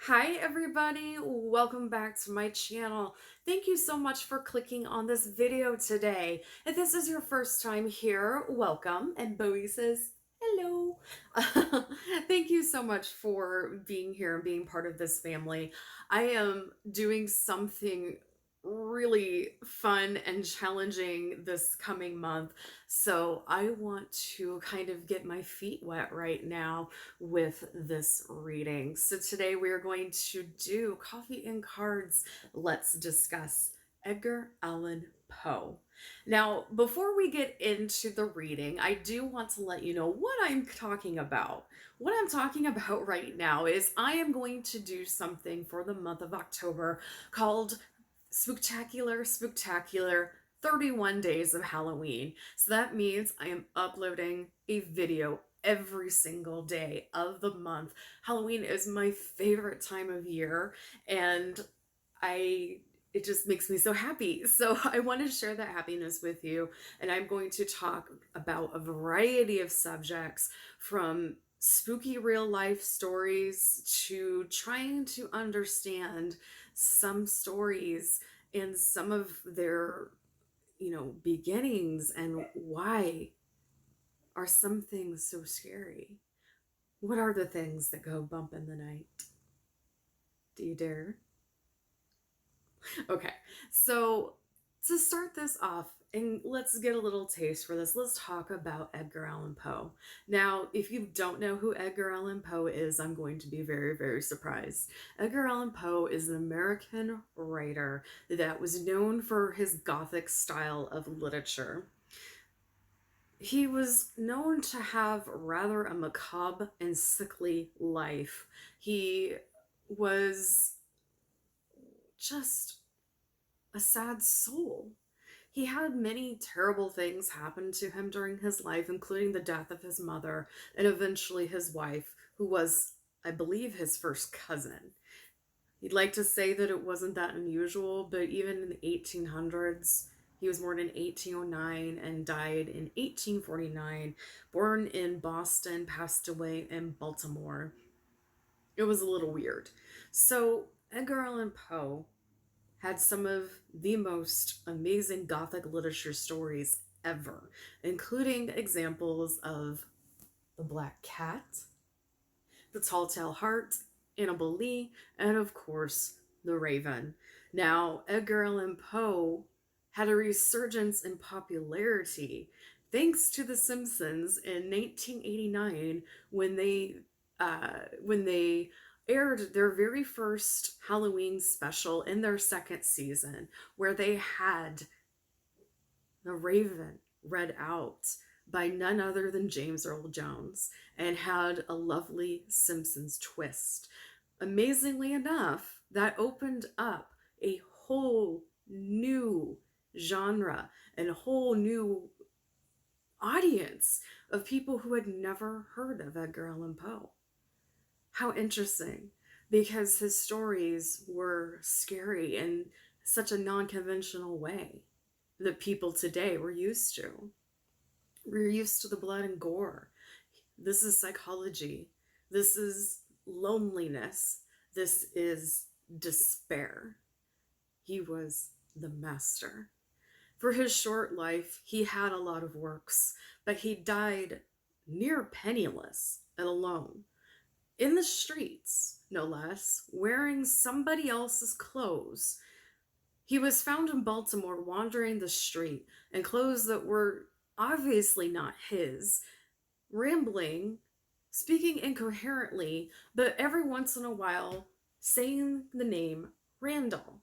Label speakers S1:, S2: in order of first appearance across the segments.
S1: Hi everybody, welcome back to my channel. Thank you so much for clicking on this video today. If this is your first time here, welcome. And Bowie says, hello. Thank you so much for being here and being part of this family. I am doing something really fun and challenging this coming month. So I want to kind of get my feet wet right now with this reading. So today we are going to do Coffee and Cards. Let's discuss Edgar Allan Poe. Now, before we get into the reading, I do want to let you know what I'm talking about. What I'm talking about right now is I am going to do something for the month of October called Spooktacular 31 Days of Halloween. So that means I am uploading a video every single day of the month. Halloween is my favorite time of year, and it just makes me so happy. So I want to share that happiness with you, and I'm going to talk about a variety of subjects, from spooky real life stories to trying to understand some stories and some of their beginnings, and why are some things so scary. What are the things that go bump in the night? Do you dare? Okay, so to start this off, and let's get a little taste for this, let's talk about Edgar Allan Poe. Now, if you don't know who Edgar Allan Poe is, I'm going to be very, very surprised. Edgar Allan Poe is an American writer that was known for his Gothic style of literature. He was known to have rather a macabre and sickly life. He was just a sad soul. He had many terrible things happen to him during his life, including the death of his mother and eventually his wife, who was, I believe, his first cousin. He'd like to say that it wasn't that unusual, but even in the 1800s, he was born in 1809 and died in 1849, born in Boston, passed away in Baltimore. It was a little weird. So, Edgar Allan Poe had some of the most amazing Gothic literature stories ever, including examples of The Black Cat, The Tall Tale Heart, Annabel Lee, and of course, The Raven. Now, Edgar Allan Poe had a resurgence in popularity thanks to The Simpsons in 1989 when they aired their very first Halloween special in their second season, where they had The Raven read out by none other than James Earl Jones, and had a lovely Simpsons twist. Amazingly enough, that opened up a whole new genre and a whole new audience of people who had never heard of Edgar Allan Poe. How interesting, because his stories were scary in such a non-conventional way that people today were used to. We're used to the blood and gore. This is psychology. This is loneliness. This is despair. He was the master. For his short life, he had a lot of works, but he died near penniless and alone, in the streets, no less, wearing somebody else's clothes. He was found in Baltimore wandering the street in clothes that were obviously not his, rambling, speaking incoherently, but every once in a while saying the name Randall.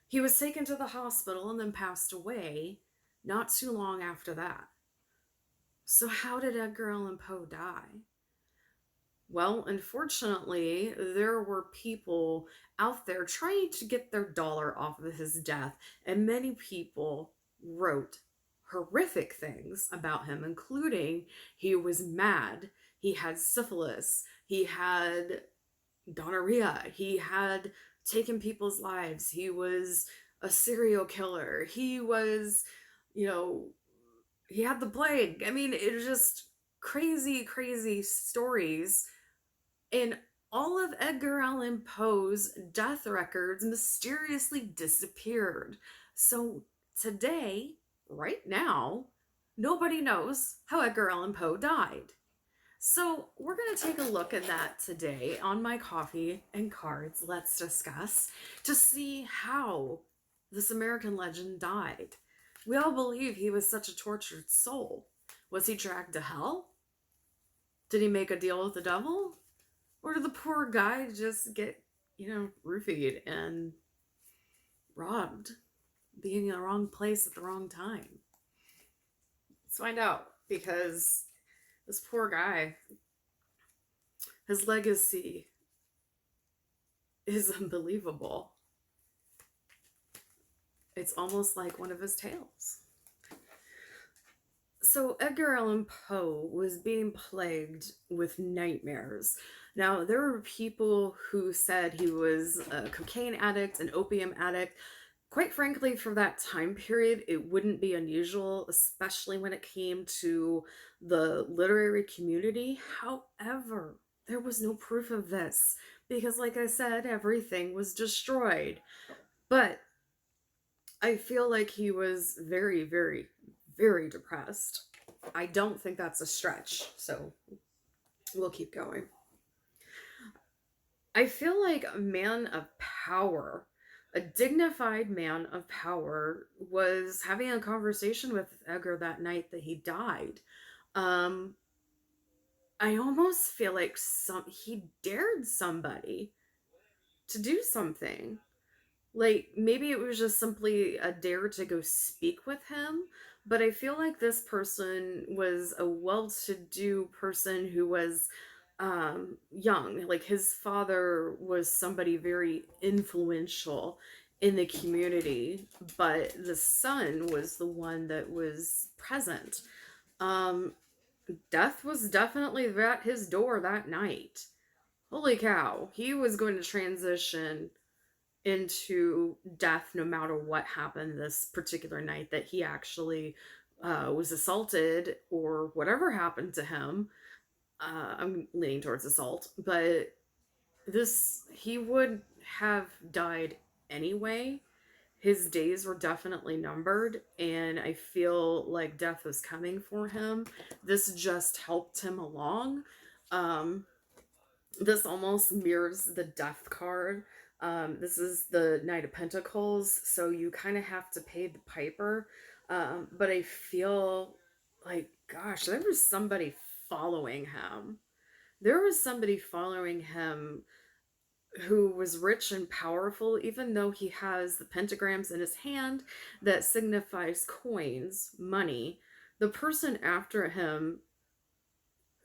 S1: He was taken to the hospital and then passed away not too long after that. So, how did Edgar Allan Poe die? Well, unfortunately, there were people out there trying to get their dollar off of his death, and many people wrote horrific things about him, including he was mad, he had syphilis, he had gonorrhea, he had taken people's lives, he was a serial killer, he was, you know, he had the plague. I mean, it was just crazy, crazy stories. And all of Edgar Allan Poe's death records mysteriously disappeared. So today, right now, nobody knows how Edgar Allan Poe died. So, we're going to take a look at that today on my coffee and cards. Let's discuss to see how this American legend died. We all believe he was such a tortured soul. Was he dragged to hell? Did he make a deal with the devil? Or did the poor guy just get, roofied and robbed, being in the wrong place at the wrong time? Let's find out, because this poor guy, his legacy is unbelievable. It's almost like one of his tales. So, Edgar Allan Poe was being plagued with nightmares. Now, there were people who said he was a cocaine addict, an opium addict. Quite frankly, for that time period, it wouldn't be unusual, especially when it came to the literary community. However, there was no proof of this because, like I said, everything was destroyed. But I feel like he was very, very, very depressed. I don't think that's a stretch, so we'll keep going. I feel like a man of power, a dignified man of power, was having a conversation with Edgar that night that he died. Um, I almost feel like he dared somebody to do something. Like, maybe it was just simply a dare to go speak with him, but I feel like this person was a well to do person who was young. Like, his father was somebody very influential in the community, but the son was the one that was present. Um, Death was definitely at his door that night. Holy cow, he was going to transition into death no matter what happened this particular night that he actually was assaulted or whatever happened to him. I'm leaning towards assault, but he would have died anyway. His days were definitely numbered, and I feel like death was coming for him. This just helped him along. Um, this almost mirrors the death card. This is the Knight of Pentacles, so you kind of have to pay the piper. But I feel like, gosh, there was somebody following him. There was somebody following him who was rich and powerful, even though he has the pentagrams in his hand that signifies coins, money. The person after him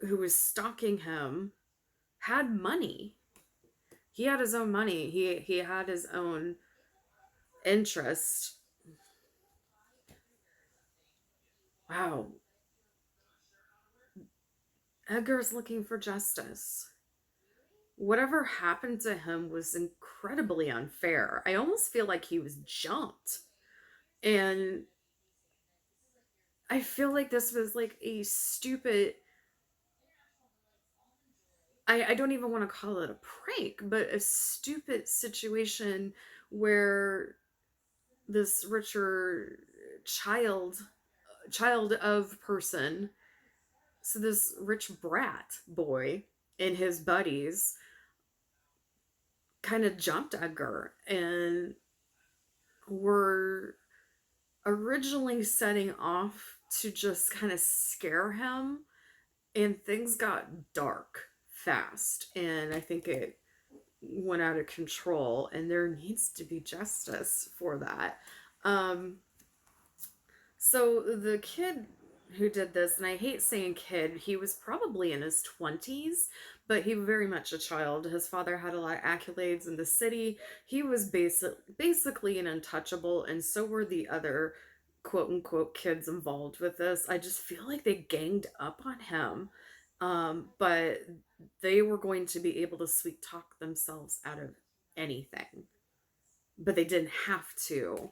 S1: who was stalking him had money. He had his own money. He had his own interest. Wow. Edgar's looking for justice. Whatever happened to him was incredibly unfair. I almost feel like he was jumped. And I feel like this was like a stupid, I don't even want to call it a prank, but a stupid situation where this richer child of person, so this rich brat boy and his buddies kind of jumped Edgar and were originally setting off to just kind of scare him, and things got dark fast, and I think it went out of control, and there needs to be justice for that. So the kid who did this, and I hate saying kid, he was probably in his 20s, but he was very much a child. His father had a lot of accolades in the city. He was basically an untouchable, and so were the other quote unquote kids involved with this. I just feel like they ganged up on him. But they were going to be able to sweet talk themselves out of anything. But they didn't have to.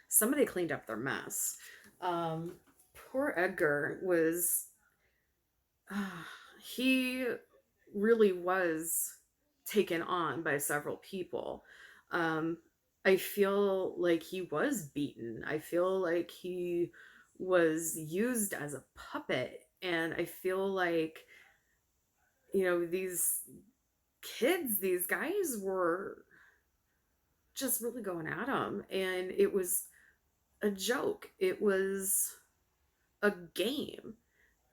S1: Somebody cleaned up their mess. Poor Edgar was, he really was taken on by several people. Um, I feel like he was beaten. I feel like he was used as a puppet. And I feel like, these kids, these guys were just really going at him. And it was a joke, it was a game.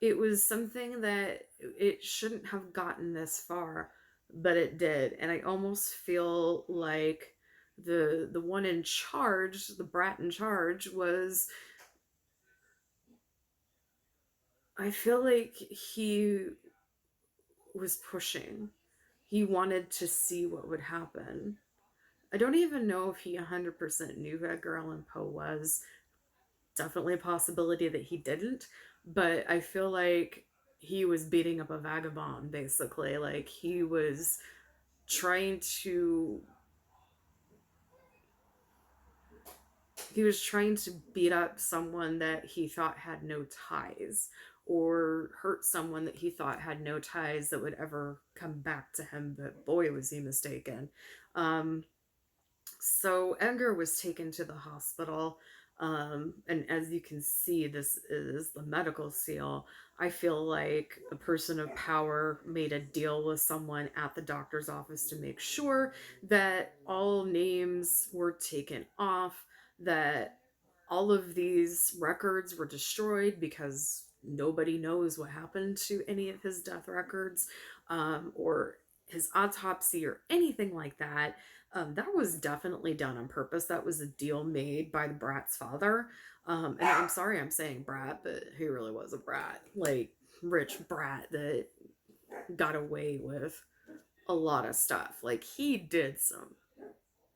S1: It was something that it shouldn't have gotten this far, but it did. And I almost feel like the one in charge, the brat in charge, was, I feel like he was pushing. He wanted to see what would happen. I don't even know if he 100% knew who Edgar Allan Poe was. Definitely a possibility that he didn't, but I feel like he was beating up a vagabond, basically. Like, trying to he was trying to beat up someone that he thought had no ties, or hurt someone that he thought had no ties that would ever come back to him, but boy was he mistaken. um So Edgar was taken to the hospital. And as you can see, this is the medical seal. I feel like a person of power made a deal with someone at the doctor's office to make sure that all names were taken off, that all of these records were destroyed because nobody knows what happened to any of his death records, or his autopsy or anything like that. That was definitely done on purpose. That was a deal made by the brat's father. And I'm sorry I'm saying brat, but he really was a brat. Like, rich brat that got away with a lot of stuff. Like, he did some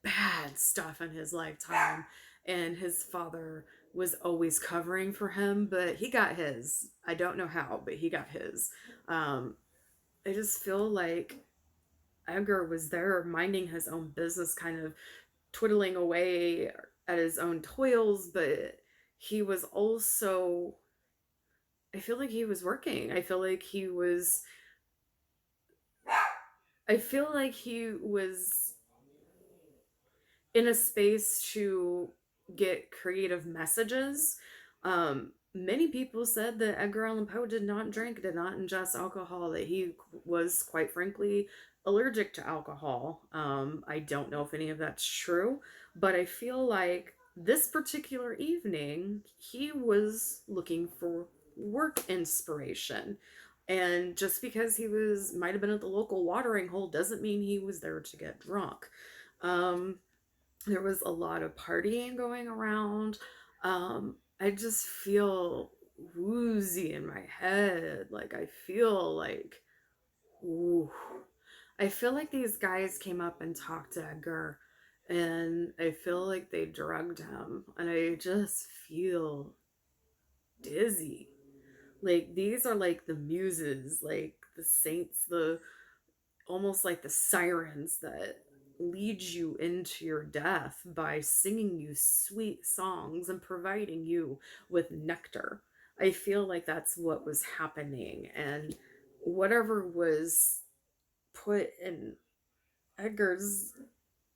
S1: bad stuff in his lifetime, and his father was always covering for him, but he got his. I don't know how, but he got his. Um, I just feel like Edgar was there minding his own business, kind of twiddling away at his own toils, but he was also, I feel like he was working. I feel like he was in a space to get creative messages. Many people said that Edgar Allan Poe did not drink, did not ingest alcohol, that he was, quite frankly, allergic to alcohol. I don't know if any of that's true, but I feel like this particular evening, he was looking for work inspiration. And just because he might have been at the local watering hole doesn't mean he was there to get drunk. Um, there was a lot of partying going around. I just feel woozy in my head. Like, I feel like, ooh. I feel like these guys came up and talked to Edgar, and I feel like they drugged him, and I just feel dizzy. Like, these are like the muses, like the saints, the almost like the sirens that lead you into your death by singing you sweet songs and providing you with nectar. I feel like that's what was happening. And whatever was put in Edgar's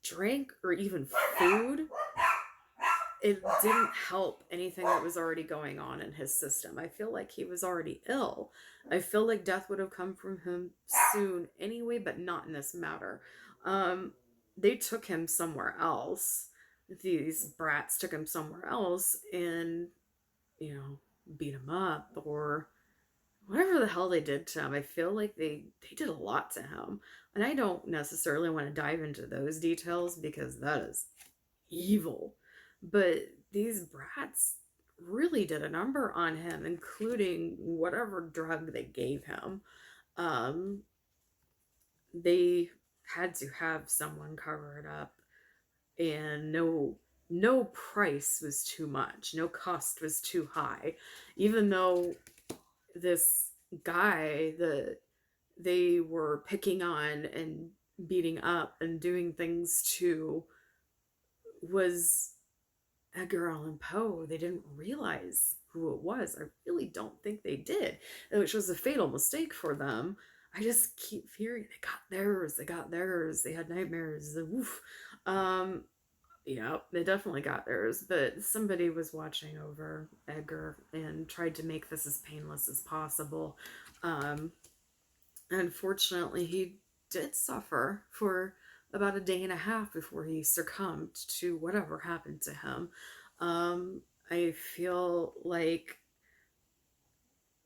S1: drink or even food, it didn't help anything that was already going on in his system. I feel like he was already ill. I feel like death would have come from him soon anyway, but not in this matter. Um, they took him somewhere else. These brats took him somewhere else and, you know, beat him up or whatever the hell they did to him. I feel like they did a lot to him. And I don't necessarily want to dive into those details because that is evil. But these brats really did a number on him, including whatever drug they gave him. Um, they had to have someone cover it up, and no price was too much, no cost was too high, even though this guy that they were picking on and beating up and doing things to was Edgar Allan Poe. They didn't realize who it was. I really don't think they did, which was a fatal mistake for them. I just keep hearing they got theirs, they got theirs, they had nightmares, the woof. Um, yeah, they definitely got theirs, but somebody was watching over Edgar and tried to make this as painless as possible. Um, Unfortunately, he did suffer for about a day and a half before he succumbed to whatever happened to him. Um, I feel like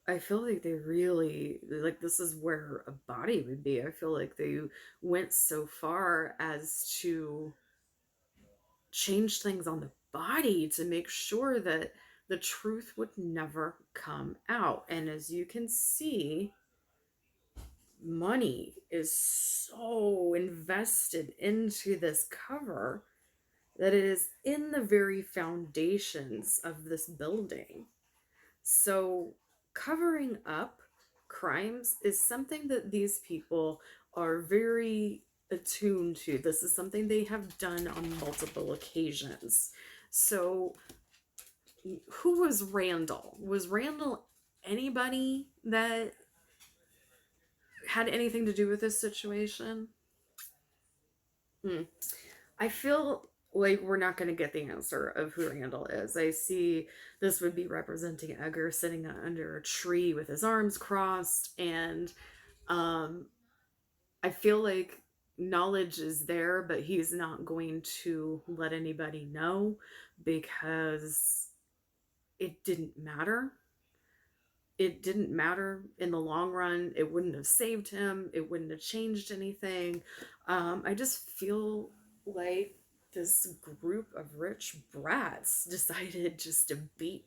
S1: I feel like they really like this is where a body would be. I feel like they went so far as to change things on the body to make sure that the truth would never come out. And as you can see, money is so invested into this cover that it is in the very foundations of this building. So, covering up crimes is something that these people are very attuned to. This is something they have done on multiple occasions. So, who was Randall? Was Randall anybody that had anything to do with this situation? Hmm. I feel like we're not going to get the answer of who Randall is. I see this would be representing Edgar sitting under a tree with his arms crossed, and um, I feel like knowledge is there, but he's not going to let anybody know because it didn't matter. It didn't matter in the long run. It wouldn't have saved him. It wouldn't have changed anything. I just feel like this group of rich brats decided just to beat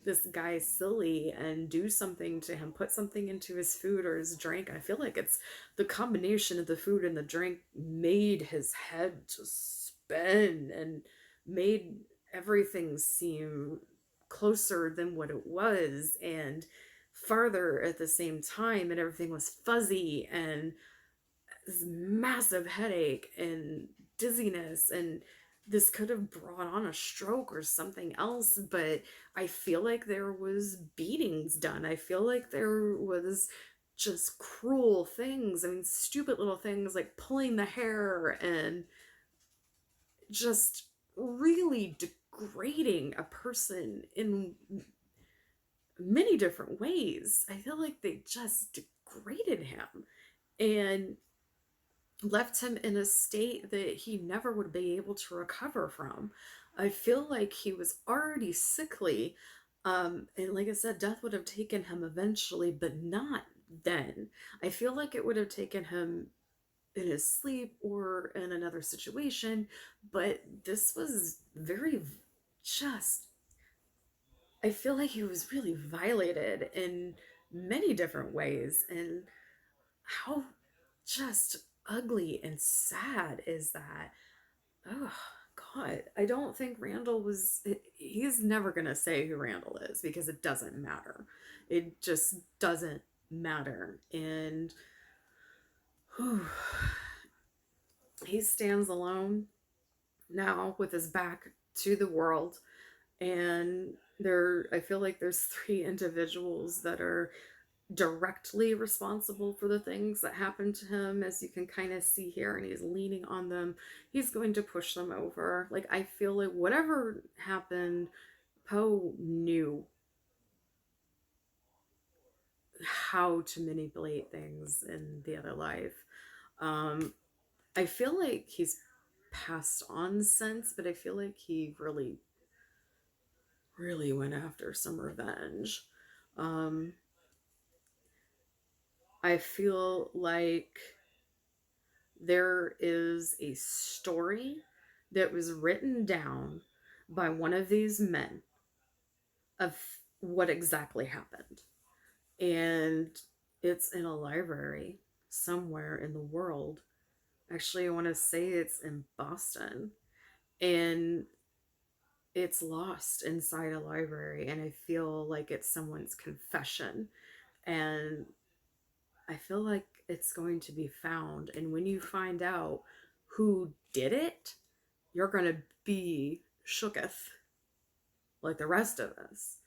S1: this guy silly and do something to him, put something into his food or his drink. I feel like it's the combination of the food and the drink made his head just spin and made everything seem closer than what it was and farther at the same time, and everything was fuzzy and this massive headache and dizziness, and this could have brought on a stroke or something else. But I feel like there was beatings done. I feel like there was just cruel things. I mean, stupid little things like pulling the hair and just really degrading a person in many different ways. I feel like they just degraded him and left him in a state that he never would be able to recover from. I feel like he was already sickly. And like I said, death would have taken him eventually, but not then. I feel like it would have taken him in his sleep or in another situation, but this was very just I feel like he was really violated in many different ways. And how just ugly and sad is that? Oh, God. I don't think Randall was. He's never going to say who Randall is because it doesn't matter. It just doesn't matter. And whew, he stands alone now with his back to the world. And I feel like there's three individuals that are directly responsible for the things that happened to him, as you can kind of see here, and he's leaning on them. He's going to push them over. Like, I feel like whatever happened, Poe knew how to manipulate things in the other life. um I feel like he's passed on since, but I feel like he really went after some revenge. um I feel like there is a story that was written down by one of these men of what exactly happened. And it's in a library somewhere in the world. Actually, I want to say it's in Boston. And it's lost inside a library. And I feel like it's someone's confession. And I feel like it's going to be found. And when you find out who did it, you're going to be shooketh like the rest of us.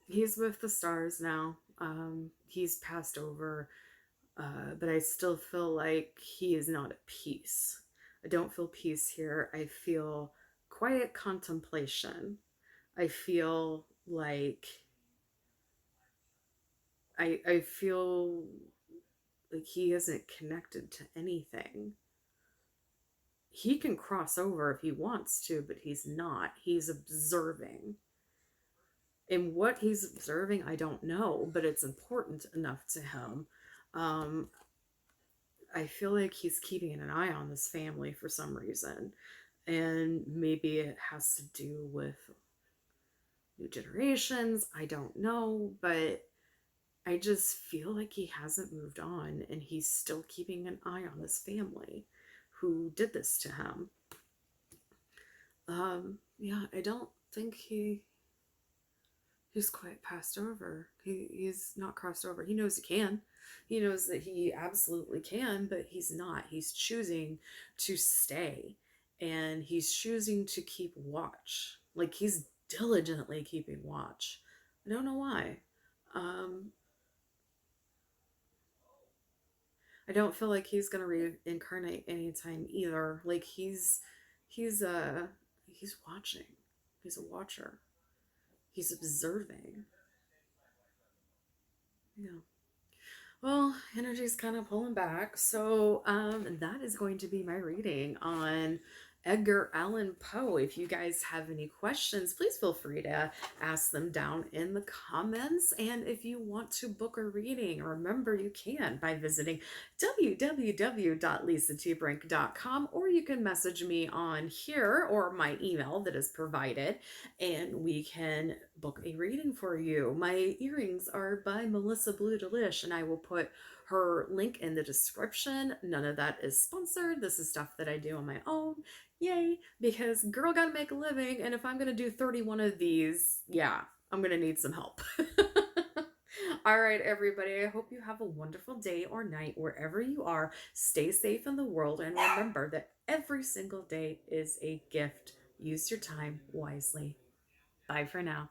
S1: He's with the stars now. He's passed over. But I still feel like he is not at peace. I don't feel peace here. I feel quiet contemplation. I feel like I feel like he isn't connected to anything. He can cross over if he wants to, but he's not. He's observing. And what he's observing, I don't know, but it's important enough to him. Um, I feel like he's keeping an eye on this family for some reason. And maybe it has to do with new generations. I don't know, but I just feel like he hasn't moved on and he's still keeping an eye on this family who did this to him. Yeah, I don't think he's quite passed over. He's not crossed over. He knows he can. He knows that he absolutely can, but he's not. He's choosing to stay and he's choosing to keep watch. Like he's diligently keeping watch. I don't know why. Um, I don't feel like he's gonna reincarnate anytime either. Like he's uh he's watching. He's a watcher. He's observing. Yeah. Well, energy's kind of pulling back. So that is going to be my reading on Edgar Allan Poe. If you guys have any questions, please feel free to ask them down in the comments. And if you want to book a reading, remember you can by visiting www.lisatbrink.com, or you can message me on here or my email that is provided, and we can book a reading for you. My earrings are by Melissa Blue Delish, and I will put her link in the description. None of that is sponsored. This is stuff that I do on my own. Yay, because girl gotta make a living, and if I'm gonna do 31 of these, yeah, I'm gonna need some help. All right, everybody, I hope you have a wonderful day or night wherever you are. Stay safe in the world, and remember that every single day is a gift. Use your time wisely. Bye for now.